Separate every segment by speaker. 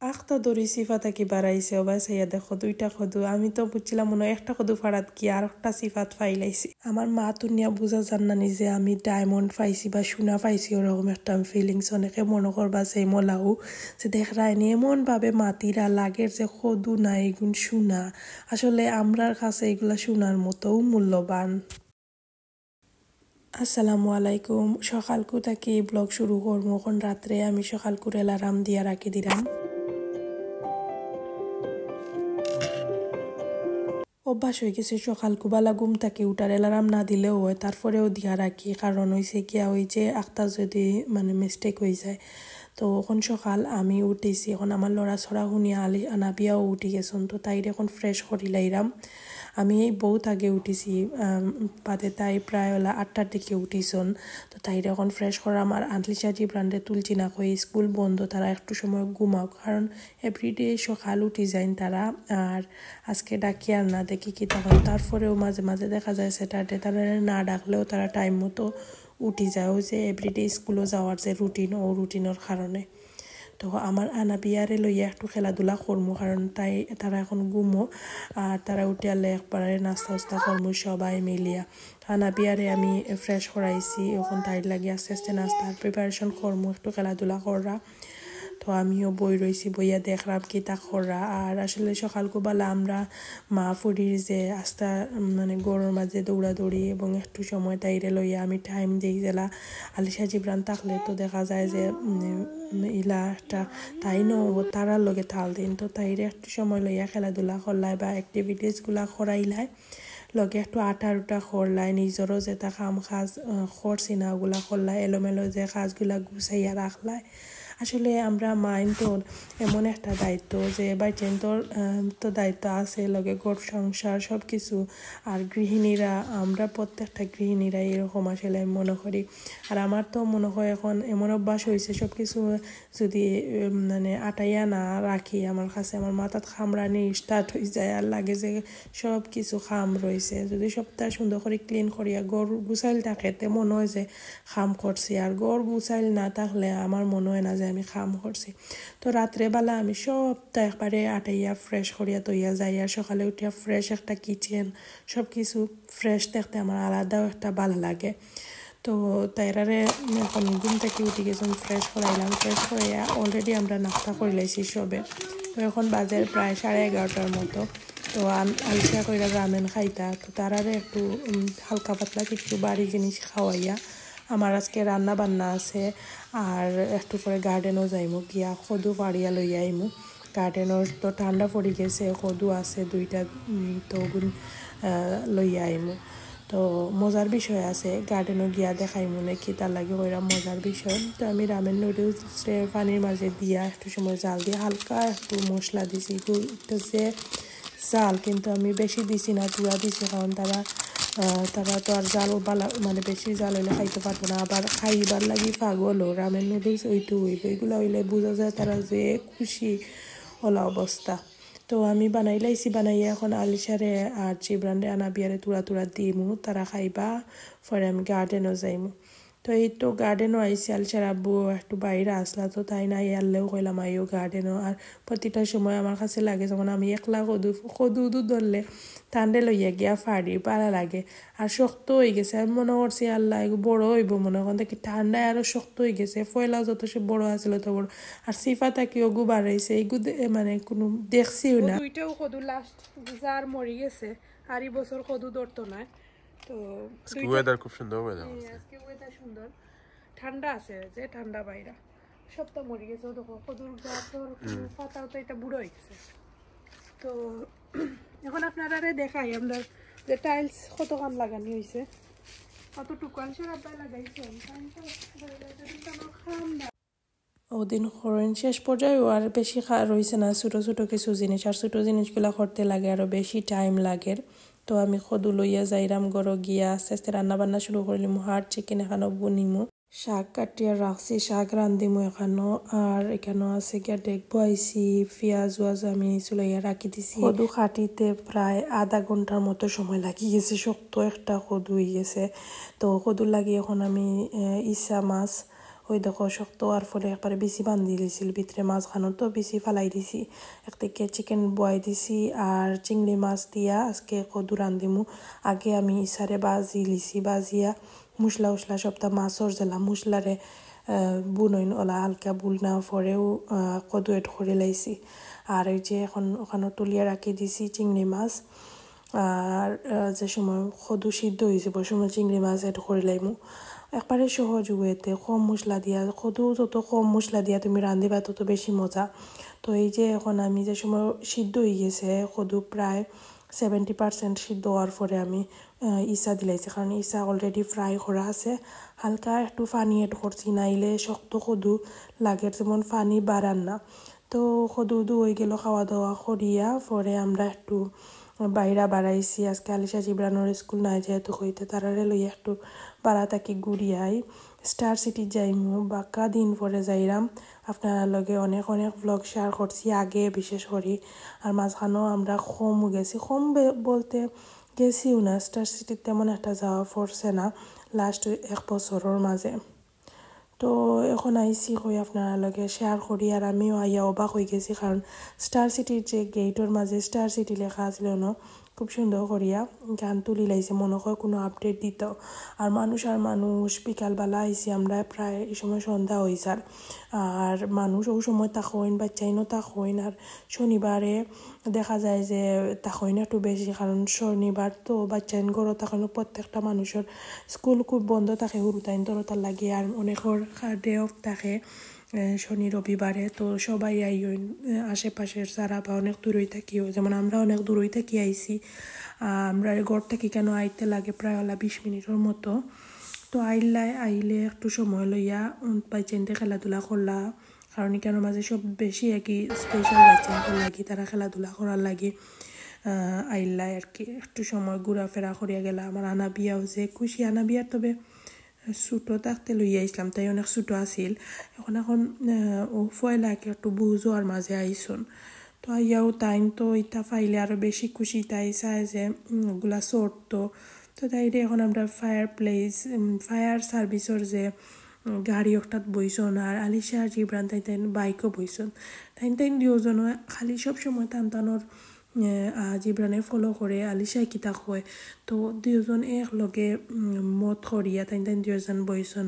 Speaker 1: আখতা দড়ি সিফাতা কি বাড়াইছে ওবাই সাইয়া দেখো দুইটা খদু আমি তো বুঝছিলাম মনে হয় একটা খদু ফাড়াত কি আর একটা সিফাত ফাইলাইছি আমার মা তো নিয়া বুঝা জান না নিজে আমি ডায়মন্ড পাইছি বা সোনা পাইছি ওরকম একটা ফিলিংস অনেকে মনে করবা সেই মলাও যে দেখ রায়নি এমন ভাবে মাতিরা লাগের যে খদু না এগুন সোনা আসলে আমরার কাছে এগুলা সোনার মতোও মূল্যবান। আসসালামু আলাইকুম সকালকু থাকি ব্লগ শুরু করবো এখন রাত্রে আমি সকালকুর অ্যালার্ম দিয়া রাখি দিলাম অভ্যাস হয়ে গেছে সকালকুবেলা ঘুম থেকে উঠার অ্যালার্ম না দিলেও হয় তারপরেও দিয়া রাখি কারণ হয়েছে গিয়া ওই যে একটা যদি মিস্টেক হয়ে যায় তো এখন সকাল আমি উঠেছি এখন আমার লড়া ছড়া শুনিয়া আনাবিয়াও উঠি গেছন তো তাই এখন ফ্রেশ করি লাইরাম আমি এই বহুত আগে উঠিছি বাদে তাই প্রায় হলা 8টার দিকে উঠিছন তো তাই এখন ফ্রেশ করাম আর আনলিশা জি ব্রান্ডে তুলছি না কই স্কুল বন্ধ তারা একটু সময় ঘুমাও কারণ এভরিডে সকাল উঠি যাইন তারা আর আজকে ডাকি আর না দেখি কি তখন তারপরেও মাঝে মাঝে দেখা যায় স্যাটারডে তারা না ডাকলেও তারা টাইম মতো উঠি যায় ওই যে এভরিডে স্কুলও যাওয়ার যে রুটিন ও রুটিনের কারণে তো আমার আনাবিয়ারে লইয়া একটু খেলাধুলা করমু কারণ তাই তারা এখন ঘুমো আর তারা উঠিয়ালে একবারে নাস্তা উস্তা করমু সবাই মিলিয়া আনাবিয়ারে আমি ফ্রেশ করাইছি এখন তাই লাগি আস্তে আস্তে নাস্তার প্রিপারেশন করমু একটু খেলাধুলা করা তো আমিও বই রয়েছি বইয়া দেখলাম কি তা করা আর আসলে সকালবেলা আমরা মা ফুরির যে আস্তা গরুর মাঝে দৌড়াদৌড়ি এবং একটু সময় তাইরে লইয়া আমি টাইম দিই জেলা আলিশা জিবরান থাকলে তো দেখা যায় যে ইলা একটা তাই নো তারার লগে থাল দিন তো তাইরে একটু সময় লইয়া খেলাধুলা করলায় বা অ্যাক্টিভিটিসগুলা করাইলায় লগে একটু আটা উটা করলাই নিজেরও যে তা কাম কাজ করছি না ওগুলা করলাই এলোমেলো যে কাজগুলা গুছাইয়া রাখলাই আসলে আমরা মাইন্ডটোর এমন একটা দায়িত্ব যে বাইচেন্তর তো দায়িত্ব আছে লগে ঘর সংসার সব কিছু আর গৃহিণীরা আমরা প্রত্যেকটা গৃহিণীরা এরকম আসলে আমি মনে করি আর আমার তো মনে হয় এখন এমন অভ্যাস হয়েছে সব কিছু যদি আটাইয়া না রাখি আমার কাছে আমার মাথাত খামড়ানি স্টার্ট হয়ে যায় আর লাগে যে সব কিছু খাম রয়েছে যদি সপ্তাহ সুন্দর করে ক্লিন করিয়া গড় গুছাইল থাকে তে মনে হয় যে খাম করছি আর গড় গুছাইল না থাকলে আমার মনে হয় না যে আমি খাম করছি তো রাত্রেবেলা আমি সবটা একবারে আটাইয়া ফ্রেশ করিয়া তৈয়া যাই আর সকালে উঠিয়া ফ্রেশ একটা কিচেন সব কিছু ফ্রেশ দেখতে আমার আলাদাও একটা ভালো লাগে তো তাইরারে এখন ঘুম থেকে উঠে গেছিলাম ফ্রেশ করাইলাম ফ্রেশ করাইয়া অলরেডি আমরা নাস্তা করে লাইছি সবে তো এখন বাজে প্রায় 11:30টার মতো তো আলসা কইরা রামেন খাইতা তো তারারে একটু হালকা পাতলা কিছু বাড়ি জিনিস খাওয়াইয়া আমার আজকে রান্না বান্না আছে আর একটু পরে গার্ডেনও যাইমু গিয়া কদু পাড়িয়া লইয়া আইমু গার্ডেনর তো ঠান্ডা পড়ে গেছে কদু আছে দুইটা তো লইয়া আইমু তো মজার বিষয় আছে গার্ডেনও গিয়া দেখাইমু নাকি তার লাগে ওইরা মজার বিষয় তো আমি রামেন নুডলসে পানির মাঝে দিয়া একটু সময় জাল দিয়ে হালকা একটু মশলা দিছি একটু যে জাল কিন্তু আমি বেশি দিছি না তুরা দিছি কারণ তারা তো আর জাল বালা বেশি জাল হইলে খাইতে পারবো না আবার খাইবার লাগি পাগলও রামেন নুডলস ওইটু হইব এগুলো হইলে বোঝা যায় তারা যে খুশি হলা অবস্থা তো আমি বানাইয়া এখন আলিশারে আর জিব্রান্ডে আনাবিয়ারে তুরা দিমু তারা খাইবা পরে আমি গার্ডেনও যাইমু তো এই তো গার্ডেনও আইসি আলিশার আব্বু একটু বাইরে আসলা তো তাই না ইয়ারলেও কইলাম আইও গার্ডেনও আর প্রতিটা সময় আমার কাছে লাগে যখন আমি একলা কদু ধরলে টান্ডে লইয়া গিয়া ফাড়ি পালা লাগে আর শক্ত হয়ে গেছে আমি মনে করছি আল্লাহ এগু বড় হইব মনে করেন দেখি ঠান্ডায় আরও শক্ত হয়ে গেছে ফয়লাও যত সে বড় আছিল তো বড় আর সিফা তাকি ওগু বাড়াইছে এগু কোনো দেখছিও না দুইটাও কদু লাস্ট যার মরি গেছে আর এই বছর কদু ধরতো না তো ওয়েদার খুব সুন্দর আজকে ওয়েদার সুন্দর ঠান্ডা আছে যে ঠান্ডা বাইরা সব তো মরে গেছে দেখো কদুর গাছর পাতাও তো এটা বুড়ো হয়ে গেছে তো এখন আপনারা দেখাই আমরা যে টাইলস কত কাম লাগানি হয়েছে কতটুকু আলসার আব্বাই লাগাইছে ওদিন খরণ শেষ পর্যায়ে আর বেশি রয়েছে না ছোটো ছোটো কিছু জিনিস আর ছোটো জিনিসগুলো করতে লাগে আরও বেশি টাইম লাগে তো আমি কদু লইয়া যাইরাম গড় গিয়া আস্তে আস্তে রান্না বান্না শুরু করলিম হাট চিকেন এখানেও বুনিমু শাক কাটিয়া রাখছি শাক রান্ধিমু এখানেও আর এখানেও আছে গিয়া দেখবো আইসি পেঁয়াজ ওয়াজ আমি চুলাইয়া রাখি দিছি কদু খাটিতে প্রায় আধা ঘন্টার মতো সময় লাগি গেছে শক্ত একটা কদু হয়ে গেছে তো কদু লাগি এখন আমি ইসা মাছ ওই দেখো শক্ত আর ফলে একবারে বেশি বান্ধি দিয়েছিল ভিতরে মাছখানো তো বেশি ফালাই দিছি একদিকে চিকেন বয় দিছি আর চিংড়ি মাছ দিয়া আজকে কদু রান্ধিমু আগে আমি ইসারে বাজি লিছি বাজিয়া মশলা উসলা সবটা মাছর জেলা মশলারে বুনইন ওলা হালকা বুল না পরেও কদু এড করে লাইছি আর এই যে এখন ওখানে তুলিয়া রাখি দিছি চিংড়ি মাছ আর যে সময় কদু সিদ্ধ হয়েছে ওই সময় চিংড়ি মাছ এড করে লাইমু একবারে সহজ ওয়েতে কম মশলা দিয়া কদু যত কম মশলা দিয়া তুমি রান্ধিবা তত বেশি মজা তো এই যে এখন আমি যে সময় সিদ্ধ হয়ে গেছে কদু প্রায় 70% সিদ্ধ হওয়ার পরে আমি ইসা দিলাইছি কারণ ইসা অলরেডি ফ্রাই করা আছে হালকা একটু পানি এড করছি নাইলে শক্ত কদু লাগে যেমন পানি বাড়ান না তো কদু হয়ে গেল খাওয়া দাওয়া করিয়া পরে আমরা একটু বাইরা বাড়াইছি আজকে আলিশা জিব্রানোর স্কুল নাই যেহেতু হইতে তারারে লইয়া একটু বাড়া থাকি ঘুরিয়াই স্টার সিটি যাইমু বাক্কা দিন পরে যাইরাম আপনারা লগে অনেক অনেক ভ্লগ শেয়ার করছি আগে বিশেষ করে আর মাঝখানেও আমরা কম গেছি কম বলতে গেছিও না স্টার সিটির তেমন একটা যাওয়া পড়ছে না লাস্ট 1 বছরের মাঝে তো এখন আইসি হয়ে আপনারা লগে শেয়ার করি আর আমিও আইয়া অবাক হয়ে গেছি কারণ স্টার সিটির যে গেটের মাঝে স্টার সিটি লেখা আছিল না খুব সুন্দর করিয়া গান তুলি লাইছে মনে হয় কোনো আপডেট দিত আর মানুষ বিকালবেলা আইসি আমরা প্রায় এই সময় সন্ধ্যা হয়েছার আর মানুষ ওই সময় তাকইন বাচ্চাইনও তাকইন আর শনিবারে দেখা যায় যে তাকইন একটু বেশি কারণ শনিবার তো বাচ্চাইন ঘর তখন প্রত্যেকটা মানুষের স্কুল খুব বন্ধ থাকে হুরুতাইন তরতার লাগে আর অনেকের ডে অফ থাকে শনি রবিবারে তো সবাই আইন আশেপাশের যারা বা অনেক দূরই থাকিও যেমন আমরা অনেক দূরই থাকি আইছি আমরা ঘর থেকে কেন আইতে লাগে প্রায় 20 মিনিটের মতো তো আইলে একটু সময় লইয়া বাচ্চাইনতে খেলাধুলা করলা কারণ কেন মাঝে সব বেশি একই স্পেশাল বাচ্চাইনতে লাগি তারা খেলাধুলা করার লাগে আইলাই আর কি একটু সময় ঘোরাফেরা করিয়া গেলা আমার আনা বিয়াও যে খুশি আনা বিয়ার তবে ছোটো থাকতে লইয়া আইসলাম তাই অনেক ছোটো আছিল এখন ও ফয়লাকে একটু বুঝো আর মাঝে আইসুন তো আইয়াও টাইম তো ইটা ফাইলে আরও বেশি খুশি তাই চায় যে ওগুলা চড়তো তো তাইরে এখন আমরা ফায়ার সার্ভিসের যে গাড়ি একটাত বইছন আর আলিশা আর জিব্রান তাই বাইকও বইছন তাই দুজন খালি সব সময় টানটানোর জিব্রানে ফলো করে আলিশাই কিতা হয় তো দুজন একলগে মত করিয়া তাই দুজন বইছন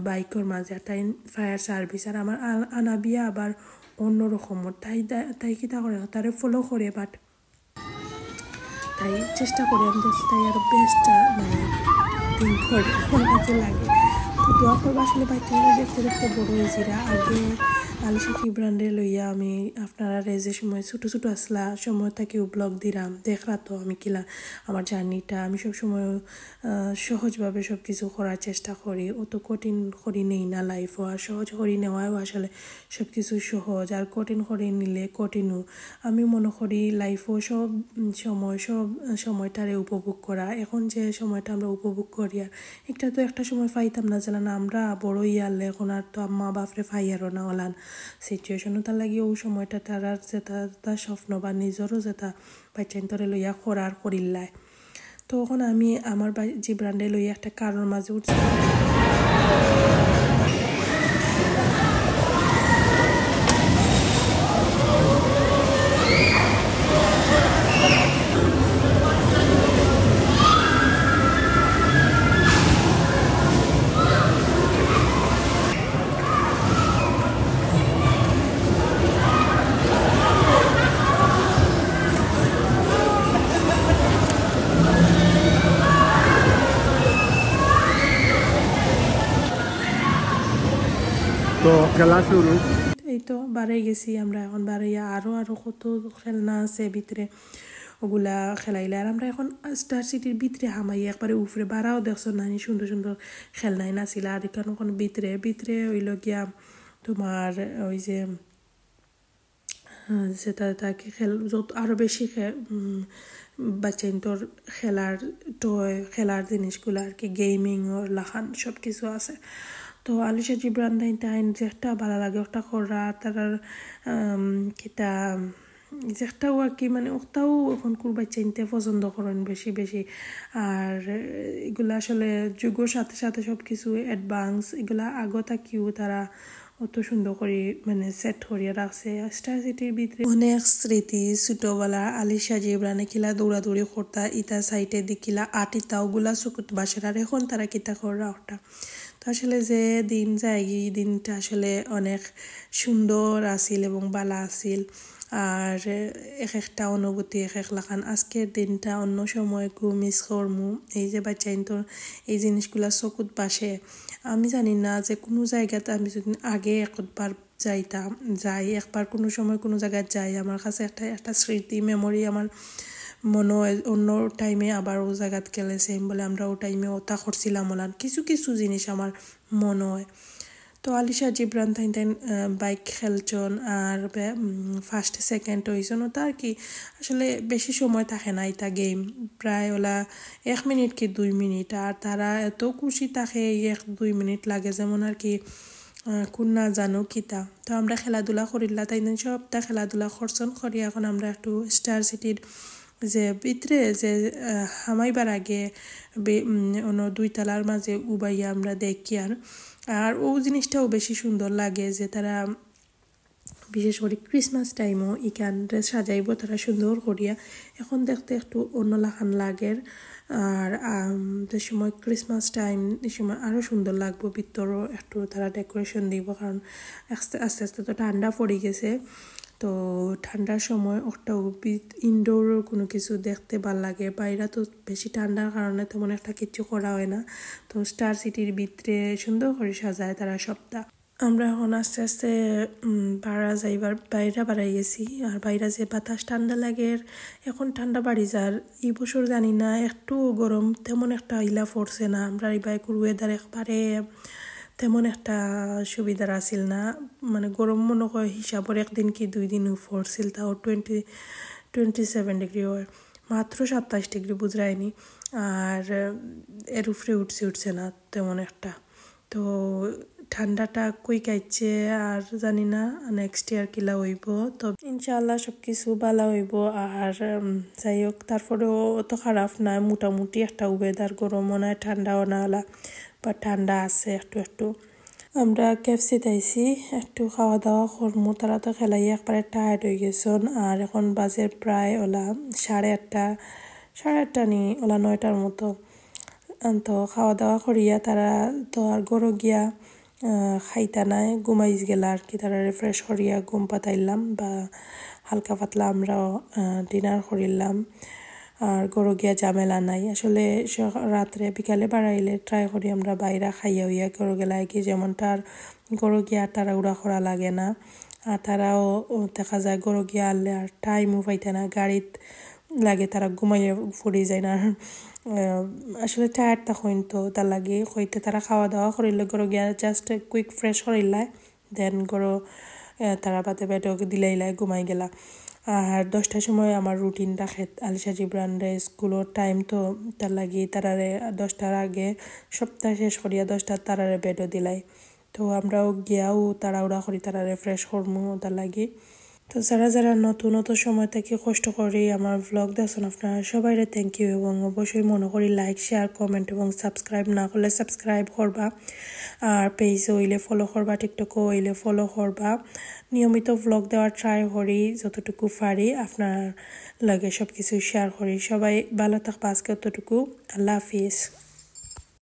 Speaker 1: বাইকের মাঝে তাই ফায়ার সার্ভিস আর আমার আনাবিয়া আবার অন্যরকমর তাই কিতা করে তারে ফলো করে বাট তাই চেষ্টা করি আমি দেখছি তাই আরো বেস্টটা মানে দিন করে আমার কাছে লাগে তো দোয়া করবো আসলে বাচ্চাগুলো দেখতে দেখতে বড় হয়েছিরা আগে আলিশা জিব্রানরে লইয়া আমি আপনারা যে সময় ছোটো ছোটো আসলা সময় থেকেও ব্লগ দিলাম দেখরা তো আমি কিলা আমার জার্নিটা আমি সবসময় সহজভাবে সব কিছু করার চেষ্টা করি অত কঠিন করি নেই না লাইফও আর সহজ করি নেওয়াও আসলে সব কিছু সহজ আর কঠিন করে নিলে কঠিনও আমি মনে করি লাইফও সব সময়টারে উপভোগ করা এখন যে সময়টা আমরা উপভোগ করি আর একটা সময় পাইতাম না জানা না আমরা বড় ইয়ালে এখন আর তো আম্মা বাপরে ফাইয়ারও না ওলান সিচুয়েশনও তার লাগে ওই সময়টা তার যেটা স্বপ্ন বা নিজেরও যেটা বাচ্চান্তরে লইয়া করার করিল্লায় তো এখন আমি আমার জিব্রান্ডে লইয়া একটা কারোর মাঝে উঠছি
Speaker 2: তো খেলা শুরু
Speaker 1: এই তো বাড়ে গেছি আমরা এখন বাড়াইয়া আরো কত খেলনা আছে ভিতরে ওগুলা খেলাইলে আর আমরা এখন স্টার সিটির ভিতরে হামাই একবারে উপরে বাড়াও দেখছো নানি সুন্দর সুন্দর খেলনাই নাছিল আর এখন ভিতরে হইল গিয়া তোমার ওই যে সেটা তাকে যত আরও বেশি বাচ্চাইন্তর খেলার জিনিসগুলো আর কি গেমিং ওর লাখান সব কিছু আছে তো আলিশা জিব্রান তাইন যেটা ভালো লাগে ওটা করা তার কিতা যেটাও আর কি মানে ওটাও এখন কোন বাচ্চা নিতে পছন্দ করেন বেশি বেশি আর এগুলা আসলে যুগের সাথে সাথে সব কিছু অ্যাডভান্স এগুলা আগত কিউ তারা অত সুন্দর করে মানে সেট করিয়া রাখছে স্টার সিটির ভিতরে অনেক স্মৃতি ছোটবেলা আলিশা জিবরানে কিলা দৌড়াদৌড়ি করতা ইটা সাইটে দিকিলা আটিতাও গুলা চকুত বাসের আর এখন তারা কিতা করা ওটা তো আসলে যে দিন যায় এই দিনটা আসলে অনেক সুন্দর আছিল এবং বালা আছিল আর এক একটা অনুভূতি এক এক লাখান আজকের দিনটা অন্য সময় খুব মিস করমু এই যে বাচ্চাইন তো এই জিনিসগুলা চকুত বাসে আমি জানি না যে কোনো জায়গাতে আমি যদি আগে একবার যাই একবার কোনো সময় কোনো জায়গায় যাই আমার কাছে একটা স্মৃতি মেমোরি আমার মনে হয় অন্য টাইমে আবার ও জায়গাত গেলে সেম বলে আমরা ও টাইমে ওটা করছিলাম ওলান কিছু কিছু জিনিস আমার মনে হয় তো আলিশা জিবরান তাই বাইক খেলছন আর ফার্স্ট সেকেন্ড হয়েছেন ওটা আর কি আসলে বেশি সময় থাকে না এটা গেম প্রায় ওলা 1 মিনিট কি 2 মিনিট আর তারা এত খুশি থাকে 1-2 মিনিট লাগে যেমন আর কি কোন না জানো কিতা তো আমরা খেলাধুলা করিলা তাই সবটা খেলাধুলা করছন করি এখন আমরা একটু স্টার সিটির যে ভিতরে যে হামাইবার আগে অন্য 2 তলার মাঝে উবাইয়া আমরা দেখি আর ও জিনিসটাও বেশি সুন্দর লাগে যে তারা বিশেষ করে ক্রিসমাস টাইমও ইকান ড্রেস সাজাইব তারা সুন্দর করিয়া এখন দেখতে একটু অন্য লাখান লাগের আর যে সময় ক্রিসমাস টাইম এই সময় আরও সুন্দর লাগবো ভিতরও একটু তারা ডেকোরেশন দিব কারণ আস্তে আস্তে তো ঠান্ডা পড়ে গেছে তো ঠান্ডার সময় একটা ইনডোর কোনো কিছু দেখতে ভাল লাগে বাইরে তো বেশি ঠান্ডার কারণে তেমন একটা কিছু করা হয় না তো স্টার সিটির ভিতরে সুন্দর করে সাজায় তারা সবটা আমরা এখন আস্তে আস্তে বাইরে বাড়াই গেছি আর বাইরে যে বাতাস ঠান্ডা লাগে এখন ঠান্ডা বাড়ি যার এই বছর জানি না একটু গরম তেমন একটা ইলা পড়ছে না আমরা এই বাইকের ওয়েদার একবারে তেমন একটা সুবিধার আসিল না মানে গরম মনে হয় হিসাবের একদিন কি 2 দিন পড়ছিল তাও 27 ডিগ্রি হয় মাত্র 27 ডিগ্রি বুঝায়নি আর এর উপরে উঠছে না তেমন একটা তো ঠান্ডাটা কই কাইছে আর জানি না নেক্সট ইয়ার কিলা হইব তো ইনশাআল্লাহ সব কিছু ভালো হইব আর যাই হোক তারপরেও অত খারাপ না মোটামুটি একটা ওয়েদার গরমও না ঠান্ডাও না হলা বা ঠান্ডা আছে একটু আমরা ক্যাফসিতে আইছি একটু খাওয়া দাওয়া করমু তারা তো খেলাই একবারে টায়ার্ড হয়ে গেছেন আর এখন বাজে প্রায় ওলা 8:30 নি ওলা 9টার মতো তো খাওয়া দাওয়া করিয়া তারা তো আর গরো গিয়া খাইতা নাই ঘুমাইস গেলা আর কি তারা রিফ্রেশ করিয়া ঘুম পাতাইলাম বা হালকা পাতলা আমরাও ডিনার করিলাম আর গরো গিয়া ঝামেলা নাই আসলে রাত্রে বিকালে বাড়াইলে ট্রাই করি আমরা বাইরে খাইয়া হইয়া গরো গেলায় কি যেমনটা আর গরো গিয়া তারা উড়া করা লাগে না আর তারাও দেখা যায় গরো গিয়া আনলে আর টাইমও পাইতে না গাড়িত লাগে তারা ঘুমাইয়া পড়ে যায় না আসলে টায়ার্ড তখন তো তার লাগে হইতে তারা খাওয়া দাওয়া করিলে গরো গিয়া জাস্ট কুইক ফ্রেশ করিলাই দেন গরো তারা বাদে বেডে দিলাইলাই ঘুমাই গেলা আর 10টার সময় আমার রুটিনটা আলিশা জিবরানরে স্কুলের টাইম তো তার লাগি তারারে 10টার আগে সপ্তাহ শেষ করিয়া 10টার তারারে বেডও দিলাই তো আমরাও গিয়াও তাড়াহুড়া করি তারারে ফ্রেশ করমু তার লাগি তো যারা নতুন সময় থেকে কষ্ট করি আমার ভ্লগ দেখছেন আপনারা সবাইরে থ্যাংক ইউ এবং অবশ্যই মনে করি লাইক শেয়ার কমেন্ট এবং সাবস্ক্রাইব না করলে সাবস্ক্রাইব করবা আর পেজ হইলে ফলো করবা টিকটক হইলে ফলো করবা নিয়মিত ভ্লগ দেওয়ার ট্রাই করি যতটুকু পারি আপনার লাগে সব কিছু শেয়ার করি সবাই ভালো থাকবা আজকে অতটুকু আল্লাহ হাফিজ